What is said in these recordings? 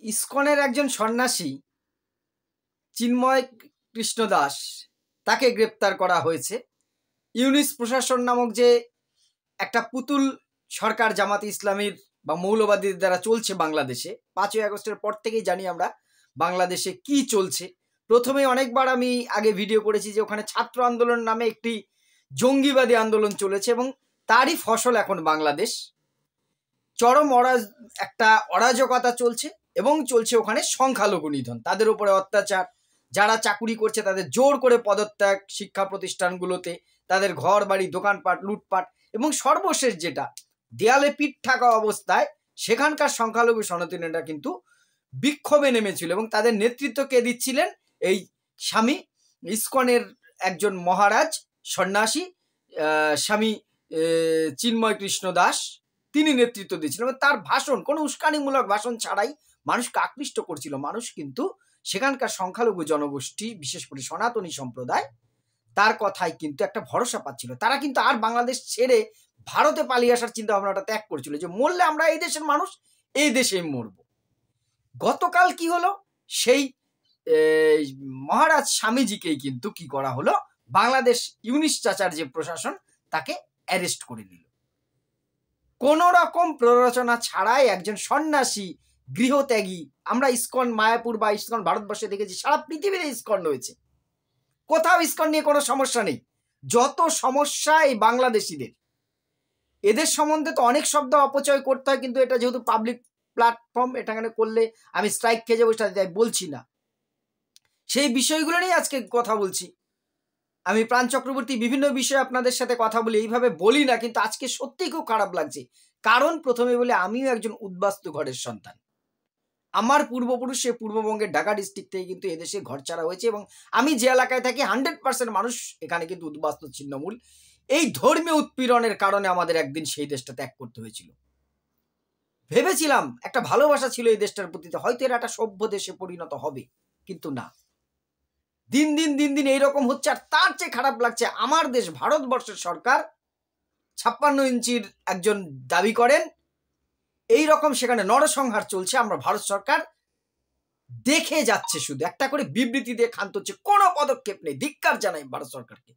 ইসকনের একজন সন্ন্যাসী চিন্ময় কৃষ্ণ দাস তাকে গ্রেপ্তার করা হয়েছে। ইউনিস প্রশাসন নামক যে একটা পুতুল সরকার জামাতে ইসলামীর বা মৌলবাদীদের দ্বারা চলছে বাংলাদেশে, 5ই আগস্টের পর থেকেই জানি আমরা বাংলাদেশে কি চলছে। প্রথমে অনেকবার আমি আগে ভিডিও করেছি যে ওখানে ছাত্র আন্দোলন নামে একটি জঙ্গিবাদী আন্দোলন চলেছে এবং তারই ফসল এখন বাংলাদেশ। চরম একটা অরাজকতা চলছে এবং চলছে ওখানে সংখ্যালঘু নিধন, তাদের উপরে অত্যাচার, যারা চাকুরি করছে তাদের জোর করে পদত্যাগ শিক্ষা প্রতিষ্ঠানগুলোতে, তাদের ঘর বাড়ি দোকানপাট লুটপাট, এবং সর্বশেষ যেটা দেয়ালে পিঠ থাকা অবস্থায় সেখানকার সংখ্যালঘু সনাতনীরা কিন্তু বিক্ষোভে নেমেছিল এবং তাদের নেতৃত্ব কে দিচ্ছিলেন? এই স্বামী ইসকনের একজন মহারাজ সন্ন্যাসী স্বামী চিন্ময় কৃষ্ণ দাস, তিনি নেতৃত্ব দিয়েছিলেন এবং তার ভাষণ কোনো উস্কানিমূলক ভাষণ ছাড়াই মানুষকে আকৃষ্ট করছিল। মানুষ কিন্তু সেখানকার সংখ্যালঘু জনগোষ্ঠী, বিশেষ করে সনাতনী সম্প্রদায়, তার কথায় কিন্তু একটা ভরসা পাচ্ছিল। তারা কিন্তু আর বাংলাদেশ ছেড়ে ভারতে পালিয়ে আসার চিন্তা ভাবনাটা ত্যাগ করছিল যে মরলে আমরা এই দেশের মানুষ এই দেশেই মরব। গতকাল কি হলো? সেই মহারাজ স্বামীজিকেই কিন্তু কি করা হলো, বাংলাদেশ ইউনিস চাচার যে প্রশাসন তাকে অ্যারেস্ট করে নিল। কোন রকম প্ররোচনা ছাড়াই একজন সন্ন্যাসী গৃহত্যাগী, আমরা ইসকন মায়াপুর বা ইসকন ভারতবর্ষে দেখেছি, সারা পৃথিবীতে ইসকন রয়েছে, কোথাও ইসকন নিয়ে কোনো সমস্যা নেই। যত সমস্যা এই বাংলাদেশিদের, এদের সম্বন্ধে তো অনেক শব্দ অপচয় করতে হয়, কিন্তু এটা যেহেতু পাবলিক প্ল্যাটফর্ম, এটাখানে করলে আমি স্ট্রাইক খেয়ে যাবো, তাই বলছি না। সেই বিষয়গুলো নিয়ে আজকে কথা বলছি। আমি প্রাণ চক্রবর্তী বিভিন্ন বিষয়ে আপনাদের সাথে কথা বলি, এইভাবে বলি না, কিন্তু আজকে সত্যিই খুব খারাপ লাগছে। কারণ প্রথমে বলে আমিও একজন উদ্বাস্তু ঘরের সন্তান। আমার পূর্বপুরুষ সে পূর্ববঙ্গের ঢাকা ডিস্ট্রিক্ট থেকে কিন্তু এদেশে ঘর ছাড়া হয়েছে এবং আমি যে এলাকায় থাকি 100% মানুষ এখানে কিন্তু উদ্বাস্তু ছিন্নমূল। এই ধর্মীয় উৎপীড়নের কারণে আমাদের একদিন সেই দেশটা ত্যাগ করতে হয়েছিল। ভেবেছিলাম একটা ভালোবাসা ছিল এই দেশটার প্রতি, হয়তো এরা একটা সভ্য দেশে পরিণত হবে, কিন্তু না, দিন দিন দিন দিন এইরকম হচ্ছে। আর তার চেয়ে খারাপ লাগছে, আমার দেশ ভারতবর্ষের সরকার 56 ইঞ্চির একজন দাবি করেন, এই রকম সেখানে নরসংহার চলছে, আমরা ভারত সরকার দেখে যাচ্ছে, শুধু একটা করে বিবৃতি দিয়ে ক্ষান্ত হচ্ছে, কোনো পদক্ষেপ নেই। ধিক্কার জানাই ভারত সরকারকে,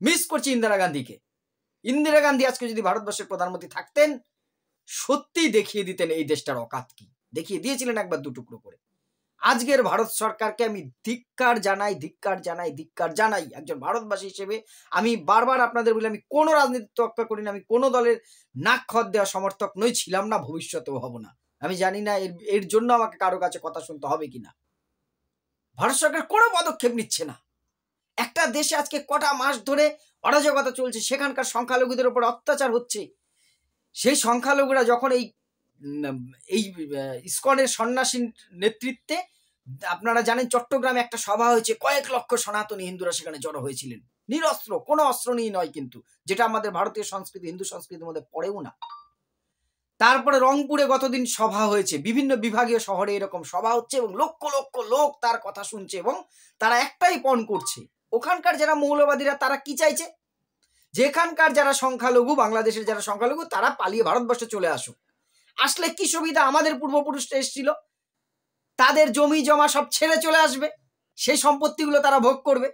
মিস করছি ইন্দিরা গান্ধীকে। ইন্দিরা গান্ধী আজকে যদি ভারতবর্ষের প্রধানমন্ত্রী থাকতেন, সত্যি দেখিয়ে দিতেন এই দেশটার অকাত কি, দেখিয়ে দিয়েছিলেন একবার দুটুকরো করে। আজকের ভারত সরকারকে আমি ধিক্কার জানাই, ধিক্কার জানাই, ধিক্কার জানাই। একজন ভারতবাসী হিসেবে আমি বারবার আপনাদের বলি, আমি কোনো রাজনীতি তোয়াক্কা করি না, আমি কোনো দলের নাক খত দেওয়া সমর্থক নই, ছিলাম না, ভবিষ্যতেও হব না। আমি জানি না এর জন্য আমাকে কারো কাছে কথা শুনতে হবে কিনা। ভারত সরকার কোনো পদক্ষেপ নিচ্ছে না। একটা দেশে আজকে কটা মাস ধরে অরাজকতা চলছে, সেখানকার সংখ্যালঘুদের উপর অত্যাচার হচ্ছে। সেই সংখ্যালঘুরা যখন এই ইসকনের সন্ন্যাসীর নেতৃত্বে, আপনারা জানেন চট্টগ্রামে একটা সভা হয়েছে, কয়েক লক্ষ সনাতনী হিন্দুরা সেখানে জড়ো হয়েছিলেন, নিরস্ত্র, কোনো অস্ত্র নিয়ে নয়, কিন্তু যেটা আমাদের ভারতীয় সংস্কৃতি, হিন্দু সংস্কৃতির মধ্যে পড়েও না। তারপরে রংপুরে গতদিন সভা হয়েছে, বিভিন্ন বিভাগীয় শহরে এরকম সভা হচ্ছে এবং লক্ষ লক্ষ লোক তার কথা শুনছে এবং তারা একটাই পণ করছে, ওখানকার যারা মৌলবাদীরা তারা কি চাইছে, যেখানকার যারা সংখ্যালঘু, বাংলাদেশের যারা সংখ্যালঘু, তারা পালিয়ে ভারতবর্ষে চলে আসুক। আসলে কি সুবিধা? আমাদের পূর্বপুরুষরা এসেছিল, তাদের জমি জমা সব ছেড়ে চলে আসবে, সেই সম্পত্তিগুলো তারা ভোগ করবে।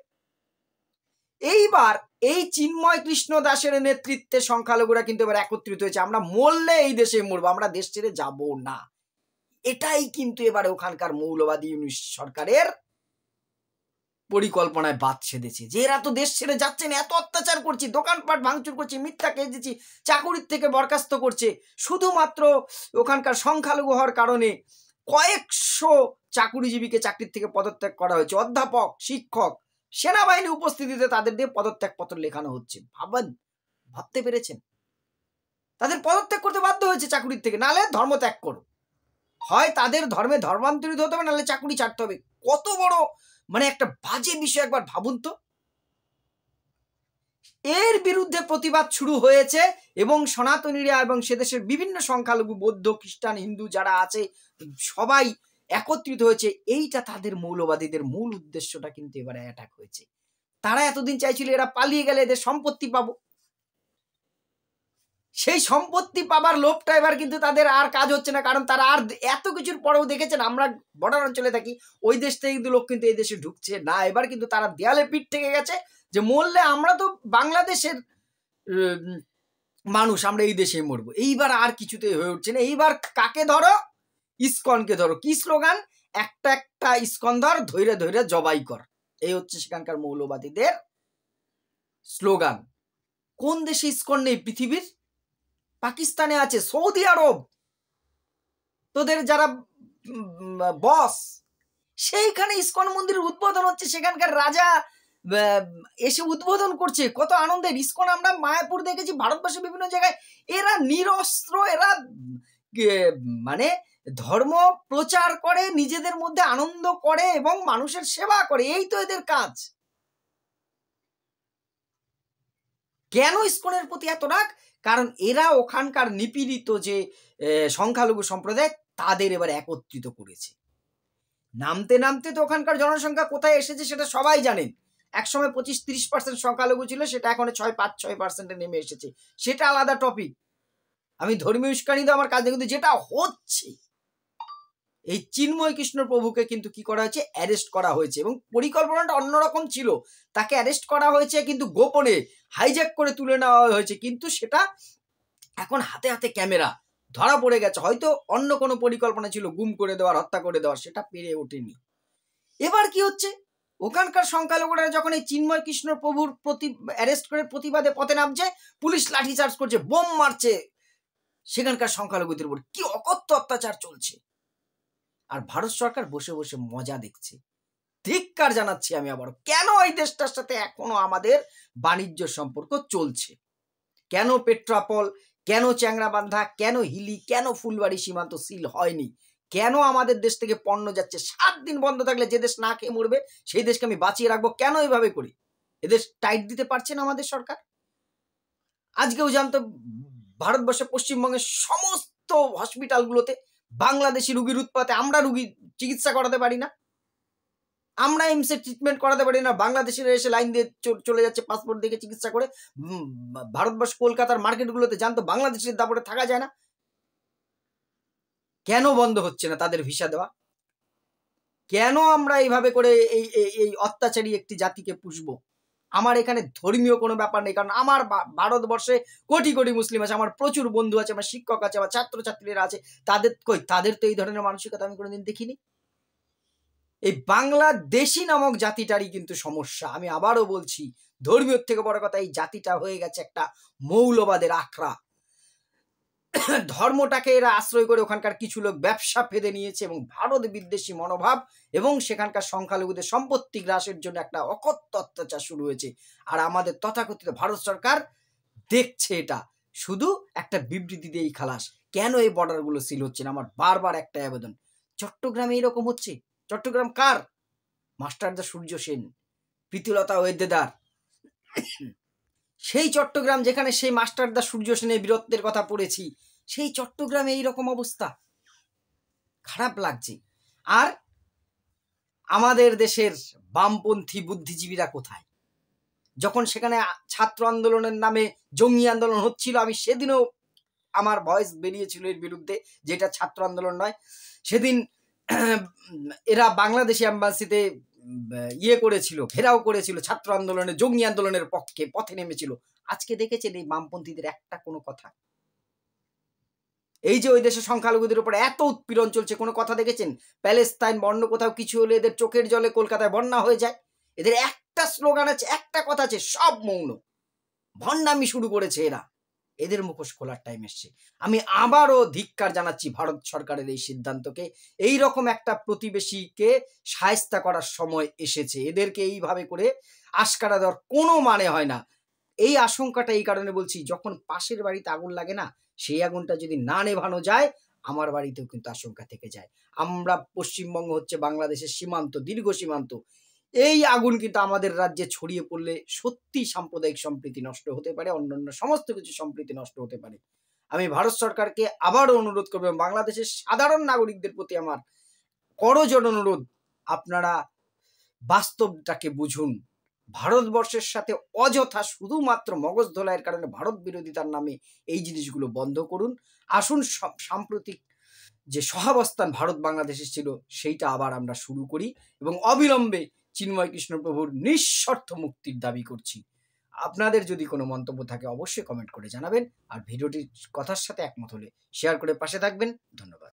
এইবার এই চিন্ময় কৃষ্ণ দাসের নেতৃত্বে সংখ্যালঘুরা কিন্তু এবার একত্রিত হয়েছে, আমরা মরলে এই দেশে মরবো, আমরা দেশ ছেড়ে যাব না। এটাই কিন্তু এবারে ওখানকার মৌলবাদী ইউনিস সরকারের পরিকল্পনায় বাদ সেধেছে, যে এরা তো দেশ ছেড়ে যাচ্ছে না, এত অত্যাচার করছি, দোকানপাট ভাঙচুর করছি, মিথ্যা কেস দিচ্ছি, চাকুরির থেকে বরখাস্ত করছে, শুধুমাত্র ওখানকার সংখ্যালঘু হওয়ার কারণে কয়েকশো চাকুরিজীবীকে চাকরির থেকে পদত্যাগ করা হয়েছে, অধ্যাপক, শিক্ষক, সেনাবাহিনী উপস্থিতিতে তাদের দিয়ে পদত্যাগপত্র লেখানো হচ্ছে। ভাবতে পেরেছেন? তাদের পদত্যাগ করতে বাধ্য হয়েছে চাকুরির থেকে, নাহলে ধর্মত্যাগ করো, হয় তাদের ধর্মে ধর্মান্তরিত হতে হবে, নাহলে চাকুরি ছাড়তে হবে। কত বড় একটা বাজে বিষয়, একবার ভাবুন তো। এর বিরুদ্ধে প্রতিবাদ শুরু হয়েছে এবং সনাতনীরা এবং সেদেশের বিভিন্ন সংখ্যালঘু, বৌদ্ধ, খ্রিস্টান, হিন্দু যারা আছে সবাই একত্রিত হয়েছে। এইটা তাদের মৌলবাদীদের মূল উদ্দেশ্যটা কিন্তু এবারে অ্যাটাক হয়েছে। তারা এতদিন চাইছিল এরা পালিয়ে গেলে এদের সম্পত্তি পাবো, সেই সম্পত্তি পাবার লোভটা এবার কিন্তু তাদের আর কাজ হচ্ছে না, কারণ তারা আর এত কিছুর পরেও দেখেছেন আমরা বর্ডার অঞ্চলে থাকি, ওই দেশ থেকে কিন্তু লোক কিন্তু এই দেশে ঢুকছে না। এবার কিন্তু তারা দেয়ালে পিঠ থেকে গেছে যে মরলে আমরা তো বাংলাদেশের মানুষ, আমরা এই দেশেই মরবো। এইবার আর কিছুতেই হয়ে উঠছে না। এইবার কাকে ধরো? ইসকনকে ধরো। কি স্লোগান? একটা একটা ইসকন ধর, ধৈর্য ধৈর্য জবাই কর। এই হচ্ছে সেখানকার মৌলবাদীদের স্লোগান। কোন দেশে ইসকন নেই পৃথিবীর? পাকিস্তানে আছে, সৌদি আরব, তোদের যারা বস, সেইখানে ইসকন মন্দিরের উদ্বোধন হচ্ছে, সেখানকার রাজা এসে উদ্বোধন করছে। কত আনন্দের! ইসকন আমরা মায়াপুর দেখেছি, ভারতবর্ষের বিভিন্ন জায়গায়। এরা নিরস্ত্র, এরা মানে ধর্ম প্রচার করে, নিজেদের মধ্যে আনন্দ করে এবং মানুষের সেবা করে, এই তো এদের কাজ। কেন ইসকনের প্রতি এত রাগ? কারণ এরা ওখানকার নিপীড়িত যে সংখ্যালঘু সম্প্রদায়, তাদের এবার একত্রিত করেছে। নামতে নামতে তো ওখানকার জনসংখ্যা কোথায় এসেছে সেটা সবাই জানেন। একসময় 25-30% সংখ্যালঘু ছিল, সেটা এখন 5-6% নেমে এসেছে, সেটা আলাদা টপিক। আমি ধর্মীয় উস্কানি তো আমার কাজ নেই, কিন্তু যেটা হচ্ছে, এই চিন্ময় কৃষ্ণ প্রভুকে কিন্তু কি করা হয়েছে? অ্যারেস্ট করা হয়েছে, এবং পরিকল্পনাটা অন্যরকম ছিল। তাকে অ্যারেস্ট করা হয়েছে কিন্তু গোপনে, হাইজ্যাক করে তুলে নেওয়া হয়েছে, কিন্তু সেটা এখন হাতে হাতে ক্যামেরা ধরা পড়ে গেছে। হয়তো অন্য কোনো পরিকল্পনা ছিল, গুম করে দেওয়ার, হত্যা করে দেওয়ার, সেটা পেরে ওঠেনি। এবার কি হচ্ছে? ওখানকার সংখ্যালঘুরা যখন এই চিন্ময় কৃষ্ণ প্রভুর অ্যারেস্ট করে প্রতিবাদে পথে নামছে, পুলিশ লাঠিচার্জ করছে, বোম মারছে সেখানকার সংখ্যালঘুদের উপর। কি অকথ্য অত্যাচার চলছে, আর ভারত সরকার বসে বসে মজা দেখছে। ধিক্কার জানাচ্ছি আমি আবার। কেন এই দেশটার সাথে এখনো আমাদের বাণিজ্য সম্পর্ক চলছে? কেন পেট্রাপল, কেন চ্যাংরাবান্ধা, কেন হিলি, কেন ফুলবাড়ি সীমান্ত সিল হয়নি? কেন আমাদের দেশ থেকে পণ্য যাচ্ছে? 7 দিন বন্ধ থাকলে যে দেশ না খেয়ে মরবে, সেই দেশকে আমি বাঁচিয়ে রাখবো। কেন এইভাবে করি? এদেশ টাইট দিতে পারছে না আমাদের সরকার। আজকেও জানতো ভারতবর্ষের পশ্চিমবঙ্গের সমস্ত হসপিটালগুলোতে বাংলাদেশি রুগীর উৎপাতে আমরা রুগী চিকিৎসা করাতে পারি না, আমরা এইমসে ট্রিটমেন্ট করাতে পারি না। বাংলাদেশিরা এসে লাইন দিয়ে চলে যাচ্ছে পাসপোর্ট দেখে চিকিৎসা করে। ভারতবর্ষ কলকাতার মার্কেটগুলোতে জানতো বাংলাদেশের দাপটে থাকা যায় না। কেন বন্ধ হচ্ছে না তাদের ভিসা দেওয়া? কেন আমরা এইভাবে করে এই অত্যাচারী একটি জাতিকে পুষবো? আমার এখানে ধর্মীয় কোনো ব্যাপার নেই, কারণ আমার ভারতবর্ষে কোটি কোটি মুসলিম আছে, আমার প্রচুর বন্ধু আছে, আমার শিক্ষক আছে, আমার ছাত্রছাত্রীরা আছে। তাদের তো এই ধরনের মানসিকতা আমি কোনোদিন দেখিনি। এই বাংলাদেশি নামক জাতিটারই কিন্তু সমস্যা। আমি আবারও বলছি, ধর্মীয় থেকে বড় কথা, এই জাতিটা হয়ে গেছে একটা মৌলবাদের আখড়া। ধর্মটাকে এরা আশ্রয় করে ওখানকার কিছু লোক ব্যবসা ফেদে নিয়েছে, এবং ভারত বিদ্বেষী মনোভাব এবং সেখানকার সংখ্যালঘুদের সম্পত্তি গ্রাসের জন্য একটা অকথ্য অত্যাচার শুরু হয়েছে। আর আমাদের তথাকথিত ভারত সরকার দেখছে এটা, শুধু একটা বিবৃতি দিয়েই খালাস। কেন এই বর্ডারগুলো সিল হচ্ছে না? আমার বারবার একটাই আবেদন, চট্টগ্রামে এরকম হচ্ছে। চট্টগ্রাম কার? মাস্টারদা সূর্য সেন, প্রীতিলতা ওয়েদেদার। সেই চট্টগ্রাম যেখানে সেই মাস্টারদা সূর্য সেনের বীরত্বের কথা পড়েছি, সেই চট্টগ্রামে এইরকম অবস্থা। খারাপ লাগছে। আর আমাদের দেশের বামপন্থী বুদ্ধিজীবীরা কোথায়? যখন সেখানে ছাত্র আন্দোলনের নামে জঙ্গি আন্দোলন হচ্ছিল, আমি সেদিনও আমার ভয়েস বেরিয়েছিল এর বিরুদ্ধে, যেটা ছাত্র আন্দোলন নয়। সেদিন এরা বাংলাদেশি এম্বাসিতে করেছিল, ঘেরাও করেছিল, ছাত্র আন্দোলনের, জঙ্গি আন্দোলনের পক্ষে পথে নেমেছিল। আজকে দেখেছেন এই বামপন্থীদের একটা কোনো কথা? এই যে ওই দেশের সংখ্যালঘুদের উপর এত উৎপীড়ন চলছে, কোনো কথা দেখেছেন? প্যালেস্তাইন বন্য কোথাও কিছু হলে এদের চোখের জলে কলকাতায় বন্যা হয়ে যায়। এদের একটা স্লোগান আছে, একটা কথা আছে, সব মৌন। ভণ্ডামি শুরু করেছে এরা। এদের মুখোশ খোলার টাইম এসছে। আমি আবারও ধিক্কার জানাচ্ছি ভারত সরকারের এই সিদ্ধান্তকে। এই রকম একটা প্রতিবেশীকে শায়েস্তা করার সময় এসেছে। এদেরকে এইভাবে করে আশকারা দেওয়ার কোনো মানে হয় না। এই আশঙ্কাটা এই কারণে বলছি, যখন পাশের বাড়িতে আগুন লাগে না, সেই আগুনটা যদি না নেভানো যায়, আমার বাড়িতেও কিন্তু আশঙ্কা থেকে যায়। আমরা পশ্চিমবঙ্গ হচ্ছে বাংলাদেশের সীমান্ত, দীর্ঘ সীমান্ত। এই আগুন কিন্তু আমাদের রাজ্যে ছড়িয়ে পড়লে সত্যি সাম্প্রদায়িক সম্প্রীতি নষ্ট হতে পারে, অন্যান্য সমস্ত কিছু সম্প্রীতি নষ্ট হতে পারে। আমি ভারত সরকারকে আবারও অনুরোধ করব, বাংলাদেশের সাধারণ নাগরিকদের প্রতি আমার করজোড় অনুরোধ, আপনারা বাস্তবটাকে বুঝুন। ভারতবর্ষের সাথে অযথা শুধুমাত্র মগজ ধোলাইয়ের কারণে ভারত বিরোধিতার নামে এই জিনিসগুলো বন্ধ করুন। আসুন সাম্প্রতিক যে সহাবস্থান ভারত বাংলাদেশের ছিল সেইটা আবার আমরা শুরু করি এবং অবিলম্বে চিন্ময় কৃষ্ণ প্রভুর নিঃশর্ত মুক্তির দাবি করছি। আপনাদের যদি কোনো মন্তব্য থাকে অবশ্যই কমেন্ট করে জানাবেন, আর ভিডিওটির কথার সাথে একমত হলে শেয়ার করে পাশে থাকবেন। ধন্যবাদ।